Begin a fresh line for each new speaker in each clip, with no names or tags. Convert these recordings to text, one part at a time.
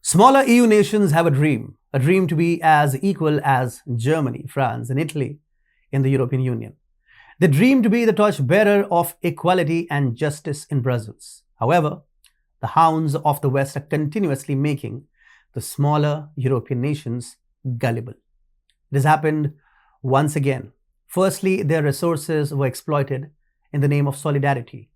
Smaller EU nations have a dream to be as equal as Germany, France, and Italy in the European Union. They dream to be the torchbearer of equality and justice in Brussels. However, the hounds of the West are continuously making the smaller European nations gullible. This happened once again. Firstly, their resources were exploited in the name of solidarity.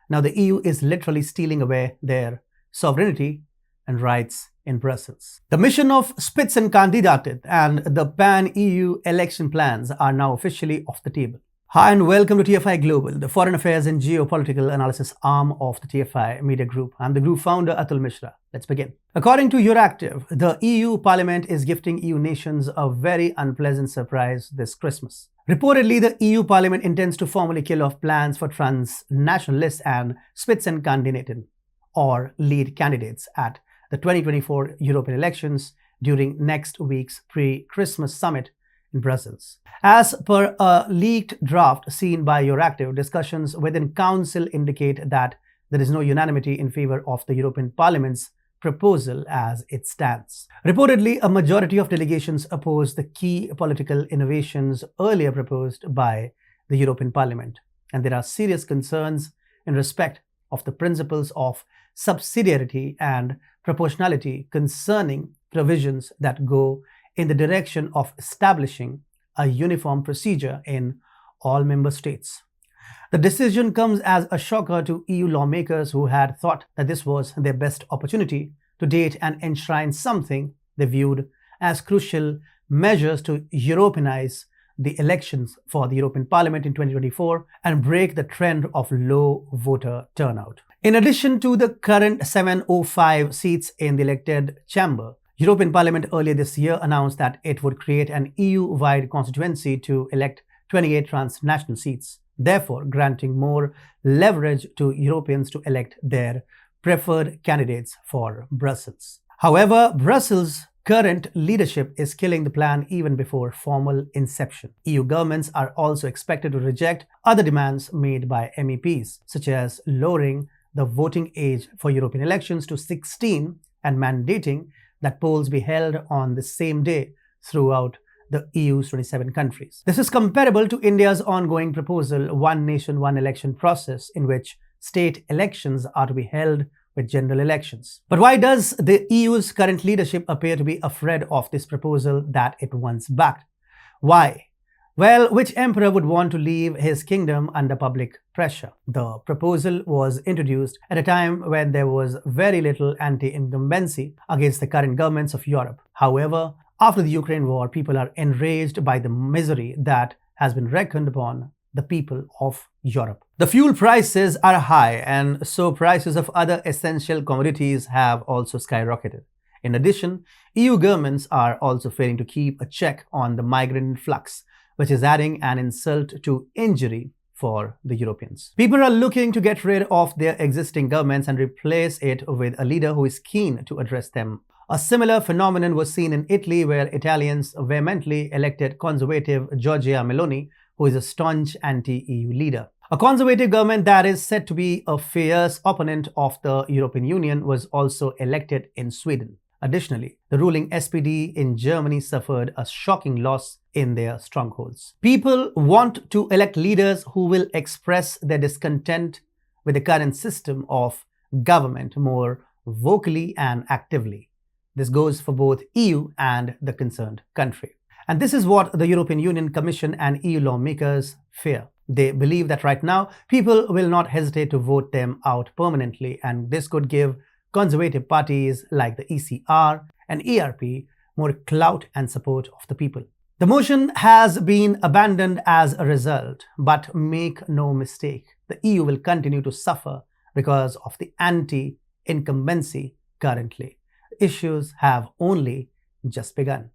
Now the EU is literally stealing away their sovereignty and rights in Brussels. The mission of Spitzenkandidaten and the pan-EU election plans are now officially off the table. Hi and welcome to TFIGlobal, the foreign affairs and geopolitical analysis arm of the TFI media group. I'm the group founder Atul Mishra. Let's begin. According to Euractiv, the EU Parliament is gifting EU nations a very unpleasant surprise this Christmas. Reportedly, the EU Parliament intends to formally kill off plans for transnationalists and Spitzenkandidaten, or lead candidates, at the 2024 European elections during next week's pre-Christmas summit in Brussels. As per a leaked draft seen by Euractiv, discussions within Council indicate that there is no unanimity in favor of the European Parliament's proposal as it stands. Reportedly, a majority of delegations oppose the key political innovations earlier proposed by the European Parliament, and there are serious concerns in respect of the principles of subsidiarity and proportionality concerning provisions that go in the direction of establishing a uniform procedure in all member states. The decision comes as a shocker to EU lawmakers who had thought that this was their best opportunity to date and enshrine something they viewed as crucial measures to Europeanize the elections for the European Parliament in 2024 and break the trend of low voter turnout. In addition to the current 705 seats in the elected chamber, European Parliament earlier this year announced that it would create an EU-wide constituency to elect 28 transnational seats, therefore granting more leverage to Europeans to elect their preferred candidates for Brussels. However, Brussels' current leadership is killing the plan even before formal inception. EU governments are also expected to reject other demands made by MEPs, such as lowering the voting age for European elections to 16 and mandating that polls be held on the same day throughout the EU's 27 countries. This is comparable to India's ongoing proposal, One Nation, One Election process, in which state elections are to be held with general elections. But why does the EU's current leadership appear to be afraid of this proposal that it once backed? Why? Well, which emperor would want to leave his kingdom under public pressure? The proposal was introduced at a time when there was very little anti-incumbency against the current governments of Europe. However, after the Ukraine war, people are enraged by the misery that has been reckoned upon the people of Europe. The fuel prices are high, and so prices of other essential commodities have also skyrocketed. In addition, EU governments are also failing to keep a check on the migrant influx, which is adding an insult to injury for the Europeans. People are looking to get rid of their existing governments and replace it with a leader who is keen to address them. A similar phenomenon was seen in Italy, where Italians vehemently elected conservative Giorgia Meloni, who is a staunch anti-EU leader. A conservative government that is said to be a fierce opponent of the European Union was also elected in Sweden. Additionally, the ruling SPD in Germany suffered a shocking loss in their strongholds. People want to elect leaders who will express their discontent with the current system of government more vocally and actively. This goes for both EU and the concerned country. And this is what the European Union Commission and EU lawmakers fear. They believe that right now, people will not hesitate to vote them out permanently, and this could give conservative parties like the ECR and ERP more clout and support of the people. The motion has been abandoned as a result, but make no mistake, the EU will continue to suffer because of the anti-incumbency currently. Issues have only just begun.